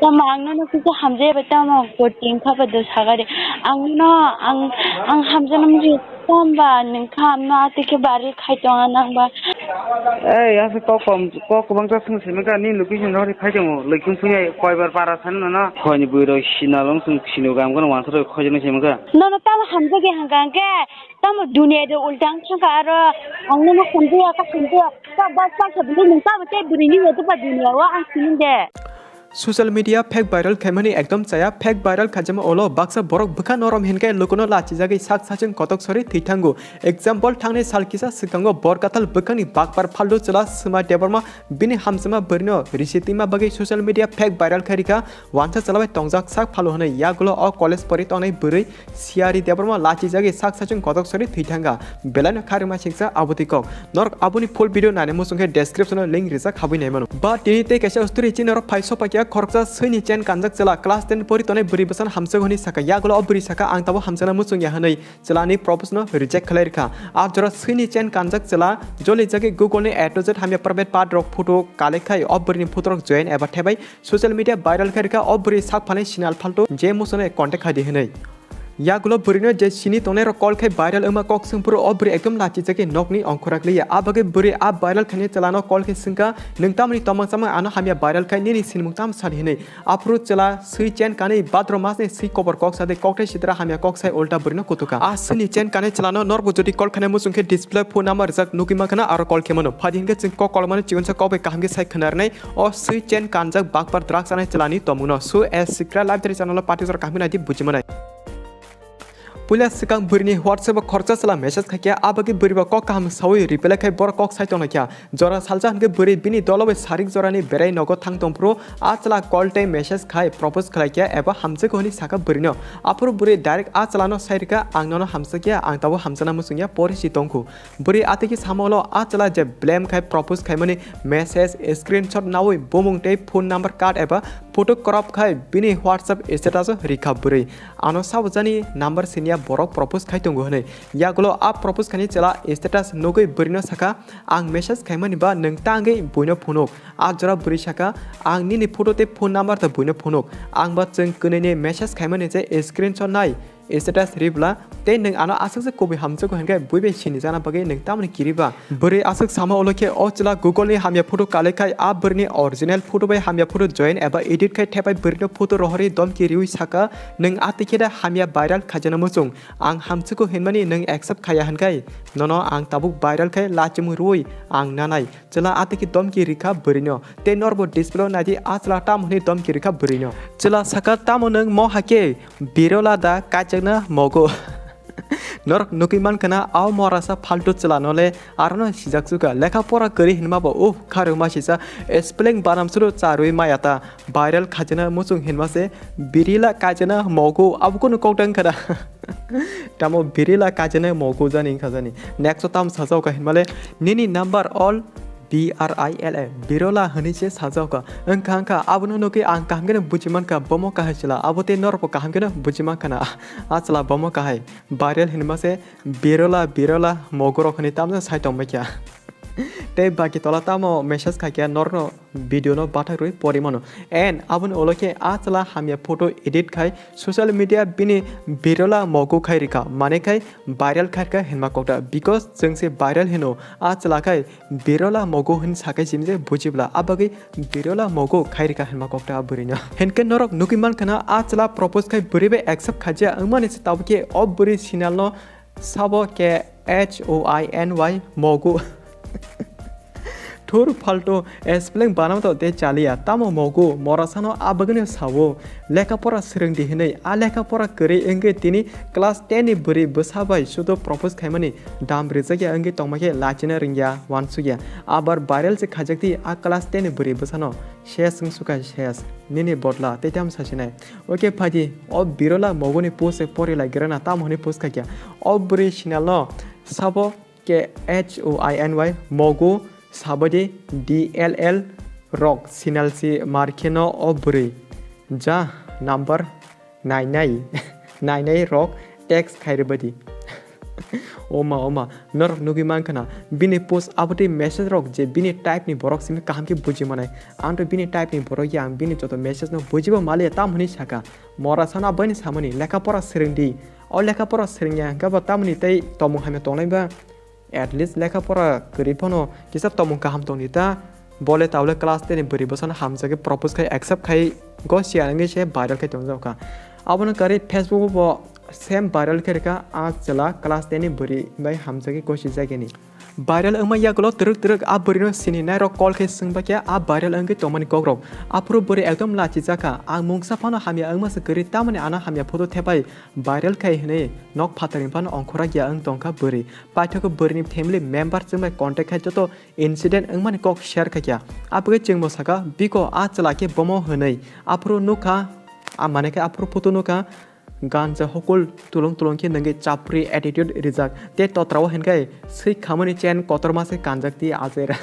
tama angno kisa hamje betama coaching kha badu sagare angno ang hamjanam ji tamba ningkham na tike bari khaitonga nangba ya se ko bang ta sung sima ga ni location ro khai jamo lekin sungai koibar para san na khoni buiro sinalong sung sinogam gona wansro khojno sima ga no tama hamje ge hangang ke tama dunia de ultang changa aro angno hamje ka hamje ka bas pa sabli ningka bate burini hoto pa dunia wa ang sininde social media fake viral Khemni एकदम चाया fake viral खाजम ओलो बाक्सा बरक बखा नरम हिनके लुकुनो लाचिजागै साक साचन कतक सरी थैथांगु example थांने सालकिसा सिकांगो बरकाथल बखानि बागबार फालदो चला समा टेबरमा बिनि हामसमा बरनो रिसितिमा बगै social media fake viral Kharika वानसा चलाबाय तंजाक साक फालो हनै यागुलो अ कलेज परि तंनै बुरै सियारि टेबरमा लाचिजागै साक साचन कतक सरी थैथांगा बेलानो खारिमा सिकसा आबुतिकक नरक आबुनि फुल भिडियो नाने मुसुंगे डेस्क्रिप्शन लिंक रिजा खाबै नायमानो बा तिनिते कैसे उस्तुरि चिनर फाइसो पाकिया खरकसा सैनि चेन कानजाक चला क्लास 10 परि तनै बुरि बसन हामसग हनि साका यागुलो अबुरि साका आं ताबो हामसना मुसुंगिया हनै चलानि प्रपोजनो रिजेक्ट खलायरखा आप जरा सैनि चेन कानजाक चला जले जगे गुगल नि ए टू जेड हामिया प्राइवेट पार्ट रक फोटो कालेखाय अबुरिनि फोटो रक जॉइन एबा थेबाय सोशल मीडिया वायरल खरिका अबुरि साक फानै सिनाल फालतो जे मुसने कांटेक्ट खादि हनै यागुलो बुरिनो जे सिनी तोनेर कॉल खाय वायरल अमा कॉक संपुरो अबुरि एकदम लाची जगे नकनि अंखराक लिया आबगे बुरि आ वायरल खने चलानो कॉल खाय सिंका नोंतामनि तमंसामा आनो हामिया वायरल खाय निनि सिनमुंताम सादि हनै आप्रो चला सै चेन कानै बाद्र मासने सै कवर कॉक सादे कॉकटे सिद्रा हामिया कॉक साय उल्टा बुरिनो कुतुका आ सैनि चेन कानै चलानो नरबो जदि कॉल खने मुसुंखे डिस्प्ले फोन नंबर जक नुकिमा खना आरो कॉल खेमनो फादिनगे चिं कॉल माने चिगनसा कबे काहमगे साय खनारनै ओ सै चेन कानजक बागपार द्राग जानाय चलानि तमुनो सो एस सिक्रा लाइव तरि चैनल पार्टी जर काहमिनादि बुजिमनाय पुलिस सिकां बुरिनि व्हाट्सएप खरचा चला मेसेज खाकिया आबगे बुरिबा कक काम सावै रिप्लाय खाय बर कक साइटन क्या जरा सालजा हनगे बुरि बिनि दलबे सारिक जरानि बेराय नगो थां तंप्रो आ चला कॉल टाइम मेसेज खाय प्रपोज खालायकिया एबा हामसे कोहनि साका बुरिनो आफरो बुरि डाइरेक्ट आ चलानो साइरका आंनो हामसेकिया आं ताबो हामसना मुसुंगिया परिसि तंखु बुरि आतेकि सामोलो आ चला जे ब्लेम खाय प्रपोज खाय माने मेसेज स्क्रीनशॉट नावै बोमुंते फोन नंबर कार्ड एबा फोटो क्रॉप खाय बिनि व्हाट्सएप स्टेटस रिखा बुरि आनो सावजानि नंबर सिनिया borok propose khai tongo hne yagulo a propose khani chela status nogoi burino saka ang message khaimani ba nang tangai boino phonok a jora buri saka ang nini photo te phone number ta boino phonok ang ba cheng kunene message khaimani je screenshot nai status ribla te nang ano asuk se kobi hamse ko henge buibe chini jana bage nang tamni kiriba buri asuk sama oloke o chela google ni hamya photo kale khai a burni original photo bai hamya photo join eba edit khai thepai burino photo rohori dom ki riui saka nang atikeda hamya viral khajana musung ang hamse ko henmani nang accept khaya hankai nono ang tabuk viral khai lachim rui ang nanai chela atiki dom ki rikha burino te norbo display nadi achla tam hni dom ki rikha burino chela saka tamo nang mo hake birola da kachna mogo नरक नुकिमान कना आव मरासा फाल्टो चलानोले आरनो सिजाकसुका लेखा परा करि हिनमाबो उ खारुमा सिसा spelling बानामसुरो चारुइ मायाता viral खाजना मुसुं हिनमासे बिरिला काजना मगो अबकुनु कौटं खदा तामो बिरिला काजना मगो जानि खाजानि नेक्स्ट ताम साजाव का हिनमाले निनि नंबर ऑल BRILA बिरोला हनिचे साजावका अंका आबुनो नोके आं काहमगेन बुजिमान का बमो काहे चला आबोते नरपो काहमगेन बुजिमान kana आचला बमो काहे भाइरल हिनमासे बिरोला मोगरो खनि तामजा साइटम मेkia te baki tola tamo message khakia norno video no bathai roi porimano and abun oloke achla hamia photo edit khai social media bini birola mogo khai rika mane khai viral khai ka henma kota because jengse viral hino achla khai birola mogo hin sakai jimje bujibla abagi birola mogo khai rika henma kota burina henke norok nukiman khana achla propose khai buribe accept khaja amane tabke oburi sinal no sabo ke HOINY mogo ठोर फाल्टो spelling बानाम तो दे चालिया तामो मोगो मरासानो आबगने सावो लेखा परा सिरंग दिहनै आ लेखा परा करे एंगे तिनी क्लास 10 नि बुरि बसाबाय सुदो प्रपोज खायमानि दाम रिजगे एंगे तंमाके लाचिना रिंगिया वानसुगिया आबार भाइरल से खाजक्ति आ क्लास 10 नि बुरि बसानो शेस सुका शेस निनि बदला तेताम सासिनाय ओके फादि ओ बिरोला मोगोनि पोस्ट परि लागिरना तामोनि पोस्ट खाकिया ओ बुरि सिनाल साबो के HOINY मोगो साबदे DLL रॉक सिनालसी मार्केनो ओब्री जा नंबर 99 रॉक टेक्स खायरबदी oma norok nugi mankana bini post aboti message rok je bini type ni borok simi kaham ki buji manai anto bini type ni borok yang bini joto message no bujibo male tamhuni saka mora sana bani samani lekha pora serengdi o lekha pora serengya gaba tamni tei tomung hame tonglai ba at least lekha pora gripono kisap tomung kaham tonita bole tawle class 10 ni buri bosan hamza ke propose khai accept khai go share ngi she viral khai tongja ka abona kari facebook bo same viral khai ka a chala class 10 ni buri bai hamza ke koshi jage ni viral angma ya glo truk a buri no sini na ro call khai singba kya a viral angi tomani kogrok apro buri ekdom lachi jaka a mungsa phano hamya angma se kari tamani ana hamya photo thepai viral khai hne nok phatharing phan ongkhora gya ang tongka buri paithoko buri ni family member jingbai contact khai joto incident angmani kok share khai kya apge chingmo saka biko a chala ke bomo hnei apro nukha a mane ke apro photo nukha ganja hokol tulong ke nange chapri attitude rijak te totraw henkai sei khamani chen kotorma se kanjak ti azera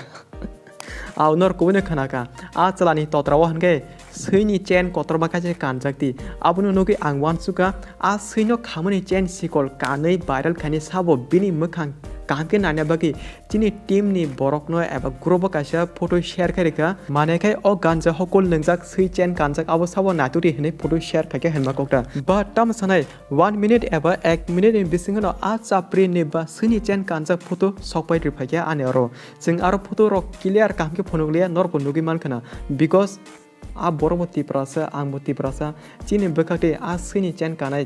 aunor kubune khanaka a chalani totraw henkai sei ni chen kotorma ka je kanjak ti abunu nogi angwan suka a sei no khamani chen sikol kanei viral khani sabo bini mukhang काम के नान्या बाकी चिनी team नि borok no eba group kaisa photo share kharika mane khai o ganja hokol nengjak sei chen kanjak abo sabo naturi hne photo share khake henma kokta but tam sanai 1 minute eba 1 minute in bisingano a chapri ne ba sini chen kanjak photo sokpai rifake ane aro jing aro photo ro clear kam ke phonoglia nor bonugi mankhana because a boroboti prasa angmoti prasa chini bekate a sini chen kanai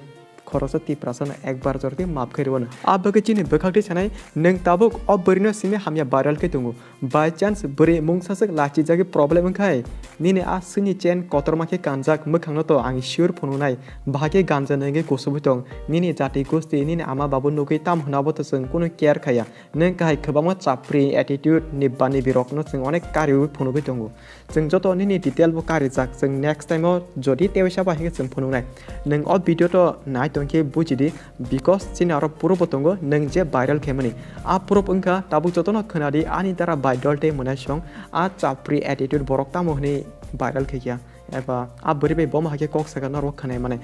खरसा 30% एकबार जरते माफ करिवन आबगे चिनि बखागते छनाय नों Tabuk अब बरिनो सिमे हामिया viral के दंगु by chance बरे मुंगसासक लाचि जागे problem खाय निने आ सिनि चेन कतरमा के कानजाक मखांनो तो आं शिवर फनुनाय भागे गानजा नगे गोसबु दं निने जाति गोस्ति निने आमा बाबु नगै ताम हुनाबो तो जों कोनो केयार खाया नों गाय खबामा चाप्रि एटिट्यूड निबानि बिरकनो जों अनेक कारिउ फनुगै दंगु जों जत निने डिटेल बो कारि जाक जों नेक्स्ट टाइम जदि तेवसा बाहे जों फनुनाय नों अब भिडियो तो नाय तंके बुजिदि बिकॉज चिन आरो पुरो बतंगो नों जे भाइरल खेमनि आ पुरो पंखा ताबु जतनो खोनादि आनि दारा भाइरल टे मोनाय सं आ चाप्रि एटिट्यूड बरक तामोहनि भाइरल खेकिया एबा आ बरिबे बम हाके कक सगा नरो खनाय माने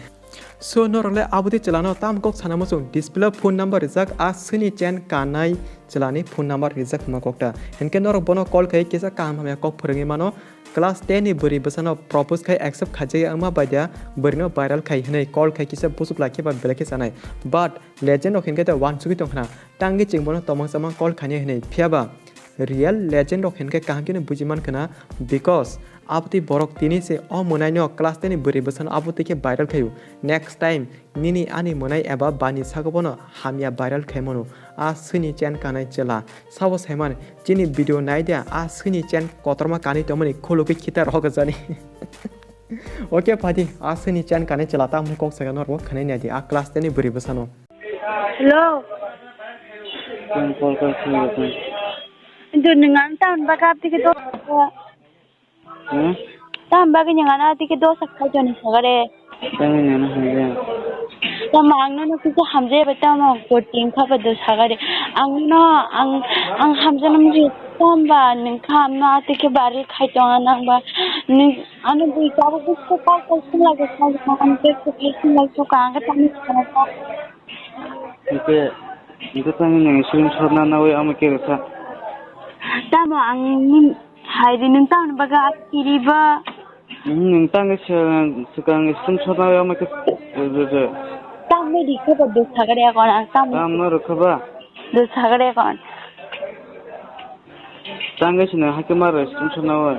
सो नरले आबुदि चलानो ताम कक सानामसो डिस्प्ले फोन नंबर रिजाक आ सिनि चेन कानाय चलानि फोन नंबर रिजाक मककटा हेनके नरो बनो कॉल खै केसा काम हमया कक फोरंगे मानो क्लास 10 नि बरि बसनो प्रपोज खाय एक्सेप्ट खाजे आमा बायदा बरिनो भाइरल खाय हनै कॉल खाय किसा बुसुक लाखे बा बेलेके सानाय बाट लेजेंड ओखेनके त वान सुगि तंखना टांगि चिंगबनो तमंग सामा कॉल खाने हनै फियाबा रियल लेजेंड ओखेनके काहकिने बुजिमान खना बिकॉज आपति बरक तिनि से अ मोनायनो क्लास 10 नि बरि बसन आपति के भाइरल खायु नेक्स्ट टाइम निनि आनि मोनाय एबा बानि सागबनो हामिया भाइरल खायमनो आ सिनि चेन कानाय चला साबो सायमान चिनि भिडियो नायदा आ सिनि चेन कतरमा कानि तमनि खोलुके खिता रग जानि ओके पादी आ सिनि चेन कानाय चला ता हमने कोक सगन रो खनाय नायदि आ क्लास 10 नि बरि बसनो हेलो कॉल कर इंदु नंगान तान बागा तिके दो तान बागा नंगाना तिके दो सखाय जनि सगरे तांनि नाना हजे तमांगनो न किसे हमजे बताम कोटिंग खाबदो सगरे आंनो आं हमजन मुजि तंबा नंखाम ना तिके बारि खायतों नांबा नों आनो बुइकाबो बुसको कॉल लागे खाम पे फेसिंग लाइसो कांगा तानि खाना इके तांनि नों स्क्रीन शॉट ना नावे आमके रसा तामो आं हायदि नों तान बागा किरिबा नों तांनि सिगां स्क्रीन शॉट नावे आमके जे ताम मेदि खबदो सगरे कोन ताम न रखबा दो सगरे कोन तांगे सिने हाके मार स्क्रीन शॉट नावे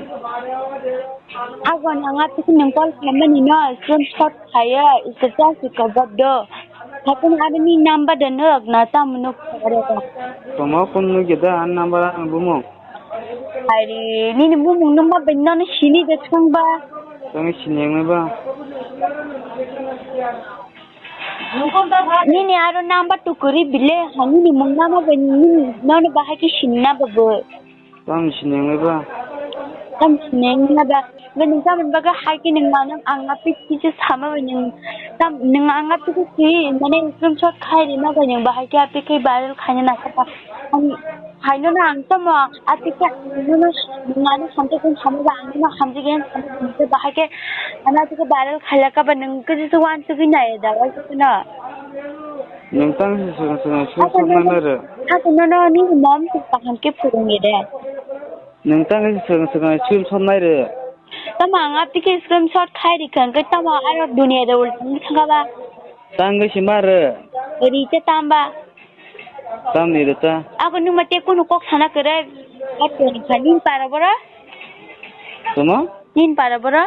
आगन आंगा तिके नों कॉल खामनि न स्क्रीन शॉट खायो इसे जासि खबदो थाकन आदमी नंबर दनो ना ताम नो सगरे कोन तमा फोन नु गेदा आन नंबर आन बुमो अरे नि बुमो नंबर बेननो सिनि दछंबा तांगे सिनेंगबा नि आरो नंबर टुकुरि बिले हानि नि मंगनामा बेनि ननो बाहायकि सिनना बबो तांगे सिनेंगबा ताम सिनेंगबा बेनि गामन बागा हायकि नंगानो आंगा पिचिसे सामा बेनि ताम नों आंगा पिचिसे माने स्क्रीनशॉट खायरि मा बेनि बाहायकि आपिके भाइरल खायनो नाखा हायनो ना आं तम आपिके ननो नानो सामते कोन सामबा आंनो हामजिगेन सामते बाहायके आना तिके भाइरल खायलाका बा नों कजिसे वान सुगि नाय दावा सुना नोंथांसो सिगां सोंनानै आरो हागोननो नि मम सुपाहानके फुरुंगिरे नोंथांसो सिगां सोंनाय आरो tama nga pike screenshot khai kan ke tama arab dunia da ulti thanga ba tangga simare riche tamba tam ni rata ako nu mate ko nu kok sana kare ato ni khanin para bora tama nin para bora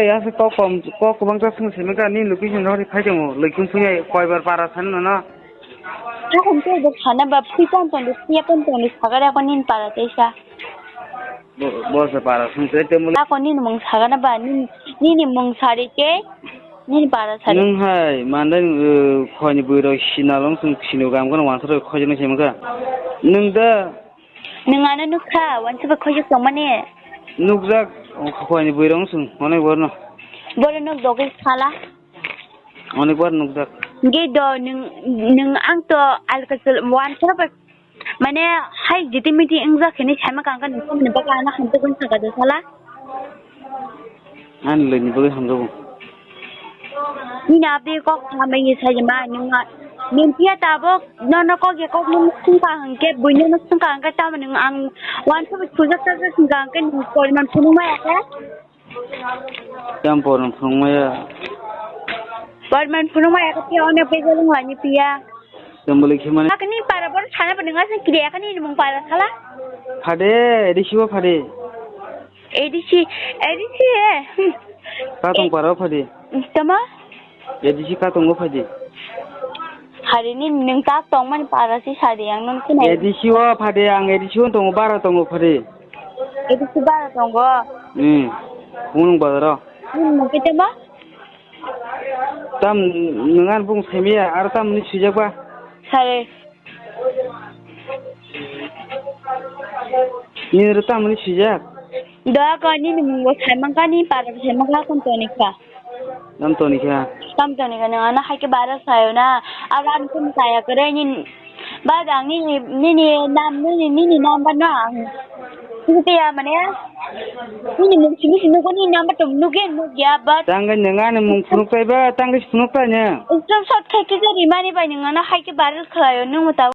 ya se kok bangsa sungsi ga ni location hori phai mo lekin punya koibar para san na ako ko do khana ba pitan ton de siapon ton sagara ko nin para tesa bos para sungsi te mo ako nin mong sagana ba ni mong sari ke nin para sari nung hai mandan khoni buiro sinalong sung sinu gam ko wan soro khojino semga nung da nungana nukha wan sa khojik somane nukjak khoni buirong sung onek borno bolo nuk doge sala onek bor nukjak ge do nung ang to alkasal wan sa ba mane hai jiti miti engza khini chama kang kan ko ne ba kana han to kun saga do sala an le ni bo hamdo ni na be ko ma yi sa jama nunga nin pia ta bo no ko ge ko mun sung ka hang ke buino no sung ka hang ka ta nung ang wan sa chu ja ta sung ka kan ko man phunu ma ya jam porno phungmaya por man phunu ma ya ka pia one pe ga lung ni pia jambole khimane akni para bor chana ba nunga se kriya kani mung para sala phade edisibo phade edisi ka tong para phade tama edisi ka tong phade hari ni nung ta tong man para si sari yang non kinai edisibo phade ang edisibo tong bara tong phade edisi bara tong go unung badara mo kete ba tam nungan bung semia ar tam ni sujak ba sare ni tam ni sujak da ka ni mung samang ka ni para samang ka kon to ni ka nam to ni kha tam to ni ka na hai ke bara sayo na aran kun saya kare ni ba dang ni nam ni nam ba na Kaya mana ya? Ini mungkin sini ko ni nama tu nugen nugia but. tangga nungan mung phunuk tai ba tangga phunuk ta nya Islam shot kai ke jari mani ba nungan na hai ke baral khayo nu mata